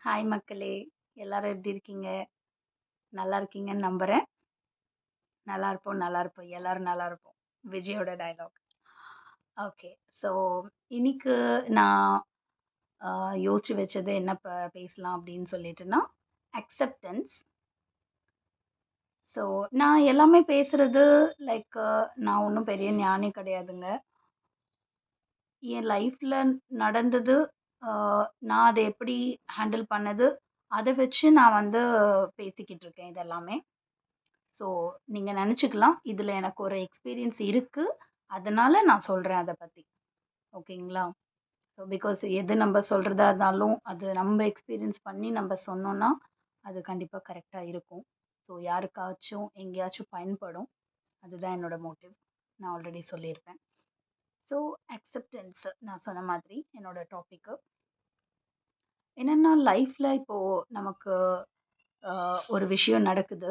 Hi மக்களே! எல்லாரும் எப்படி இருக்கீங்க? நல்லா இருக்கீங்கன்னு நம்புறேன். நல்லா இருப்போம், நல்லா இருப்போம். எல்லாரும் நல்லா இருப்போம். விஜயோட டயலாக். ஓகே. ஸோ, இன்னைக்கு நான் அ யோசிச்சு வச்சது என்ன பேசலாம் அப்படின்னு சொல்லிட்டுன்னா, அக்செப்டன்ஸ். ஸோ, நான் எல்லாமே பேசுறது லைக் நான் ஒண்ணும் பெரிய ஞானி கிடையாதுங்க. என் லைஃப்ல நடந்தது, அ நான் அத எப்படி ஹேண்டில் பண்ணது, அத வச்சு நான் வந்து பேசிக்கிட்டு இருக்கேன் இது எல்லாமே. ஸோ, நீங்க நெனச்சுக்கலாம், இதுல எனக்கு ஒரு எக்ஸ்பீரியன்ஸ் இருக்கு. அதனால நான் சொல்றேன் அத பத்தி. ஓகேங்களா? ஸோ பிகாஸ் எது நம்ப சொல்றதா இருந்தாலும், அது நம்ப எக்ஸ்பீரியன்ஸ் பண்ணி நம்ப சொன்னோம்னா, அது கண்டிப்பா கரெக்ட்டா இருக்கும். ஸோ யாருக்காச்சும், எங்கேயாச்சும் பயன்படும். அதுதான் என்னோட மோட்டிவ். நான் ஆல்ரெடி சொல்லியிருப்பேன். ஸோ அக்செப்டன்ஸ் நான் சொன்ன மாதிரி என்னோட டாபிக்கு. என்னன்னா லைஃப்ல இப்போ நமக்கு ஒரு விஷயம் நடக்குது.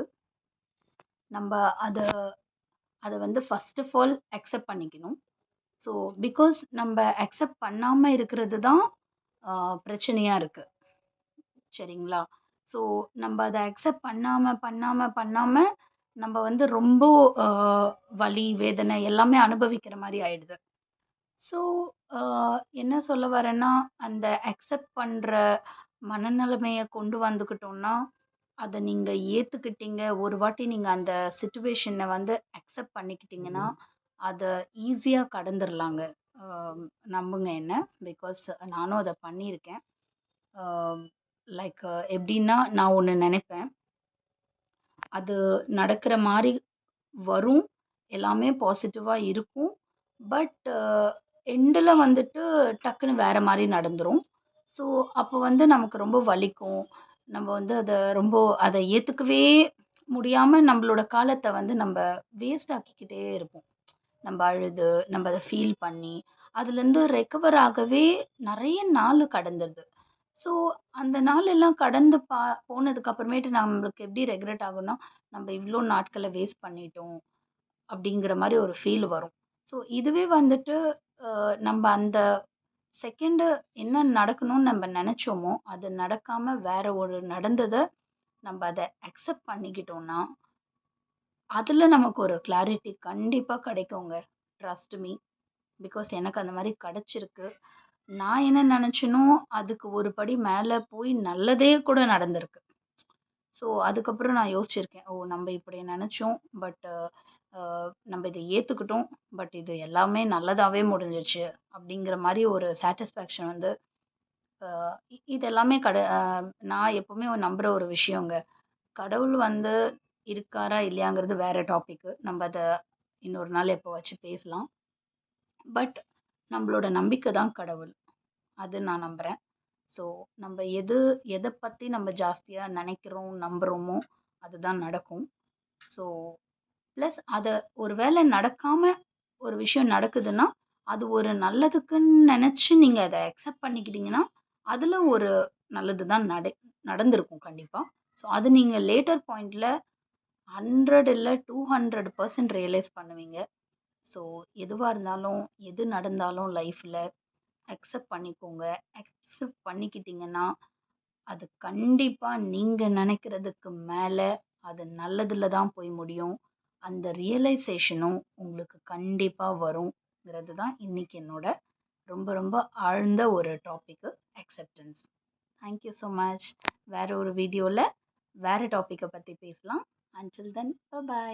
நம்ப அத அத வந்து ஃபர்ஸ்ட் ஆஃப் ஆல் அக்செப்ட் பண்ணிக்கணும். ஸோ, பிகாஸ் நம்ப அக்செப்ட் பண்ணாம இருக்கிறது தான் அ பிரச்சனையா இருக்கு. சரிங்களா? ஸோ, நம்ப அத அக்செப்ட் பண்ணாம நம்ப வந்து ரொம்ப அ வலி, வேதனை எல்லாமே அனுபவிக்கிற மாரி ஆயிடுது. ஸோ, அ என்ன சொல்ல வரேன்னா, அந்த அக்செப்ட் பண்ற மனநிலைமைய கொண்டு வந்துக்கிட்டோம்னா, அத நீங்க ஏத்துக்கிட்டீங்க. ஒரு வாட்டி நீங்க அந்த சிச்சுவேஷன வந்து அக்செப்ட் பண்ணிக்கிட்டீங்கன்னா, அத ஈஸியா கடந்துரலாங்க. அ நம்புங்க என்ன. பிகாஸ் நானும் அத பண்ணியிருக்கேன். அ லைக் எப்படின்னா, நான் ஒண்ணு நெனைப்பேன். அது நடக்கிற மாரி வரும். எல்லாமே பாசிட்டிவா இருக்கும். பட் எண்டுல வந்துட்டு டக்குனு வேற மாரி நடந்துரும். ஸோ, அப்போ வந்து நமக்கு ரொம்ப வலிக்கும். நம்ம வந்து அத ஏத்துக்கவே முடியாம நம்பளோட காலத்த வந்து நம்ப வேஸ்ட் ஆக்கிக்கிட்டே இருப்போம். நம்ப அழுது, நம்ப அத ஃபீல் பண்ணி, அதுலேருந்து ரெக்கவர் ஆகவே நெறைய நாளு கடந்துருது. ஸோ, அந்த நாளெல்லாம் கடந்து போனதுக்கு அப்புறமேட்டு நம்மளுக்கு எப்படி ரெக்ரெட் ஆகும்னா, "நம்ப இவ்ளோ நாட்கள வேஸ்ட் பண்ணிட்டோம்." அப்படிங்கிற மாரி ஒரு ஃபீல் வரும். ஸோ, இதுவே வந்துட்டு நம்ப அந்த செகண்டு என்ன நடக்கணும்னு நம்ப நெனச்சோமோ, அது நடக்காம வேற ஒரு நடந்தத நம்ப அத அக்செப்ட் பண்ணிக்கிட்டோம்னா, அதுல நமக்கு ஒரு கிளாரிட்டி கண்டிப்பா கிடைக்குங்க. Trust me. பிகாஸ் எனக்கு அந்த மாரி கிடைச்சிருக்கு. நான் என்ன நெனச்சேனோ, அதுக்கு ஒரு படி மேல போய் நல்லதே கூட நடந்திருக்கு. ஸோ, அதுக்கப்புறம் நான் யோசிச்சிருக்கேன். ஓ! நம்ப இப்படி நெனச்சோம். பட் நம்ப இத ஏத்துக்கிட்டோம். பட் இது எல்லாமே நல்லதாவே முடிஞ்சிருச்சு. அப்படிங்கிற மாரி ஒரு சாட்டிஸ்ஃபேக்ஷன் வந்து அ இது எல்லாமே நான் எப்பவுமே நம்புற ஒரு விஷயங்க. கடவுள் வந்து இருக்காரா? இல்லையாங்கிறது வேற டாபிக்கு. நம்ப அத இன்னொரு நாள் எப்பவாச்சும் பேசலாம். பட் நம்பளோட நம்பிக்கை தான் கடவுள். அது நான் நம்புறேன். ஸோ, நம்ப எத பத்தி நம்ப ஜாஸ்தியா நெனைக்கிறோம், நம்புறோமோ, அதுதான் நடக்கும். ஸோ, பிளஸ் அத ஒரு வேள நடக்காம ஒரு விஷயம் நடக்குதுன்னா, அது ஒரு நல்லதுக்குன்னு நெனச்சு நீங்க அத அக்செப்ட் பண்ணிக்கிட்டீங்கன்னா, அதுல ஒரு நல்லது தான் நடந்திருக்கும் கண்டிப்பா. ஸோ, அது நீங்க லேட்டர் பாயிண்ட்ல 100 இல்ல 200% ரியலைஸ் பண்ணுவீங்க. ஸோ, எதுவா இருந்தாலும், எது நடந்தாலும் லைஃப்ல அக்செப்ட் பண்ணிக்கோங்க. அக்செப்ட் பண்ணிக்கிட்டீங்கன்னா, அது கண்டிப்பா நீங்க நெனைக்கிறதுக்கு மேல, அது நல்லதுல தான் போய் முடியும். அந்த ரியலைசேஷனும் உங்களுக்கு கண்டிப்பா வருங்கிறது தான் இன்னைக்கு என்னோட ரொம்ப ரொம்ப ஆழ்ந்த ஒரு topic acceptance. Thank you so much. வேற ஒரு வீடியோல வேற டாபிக்க பத்தி பேசலாம். Until then by.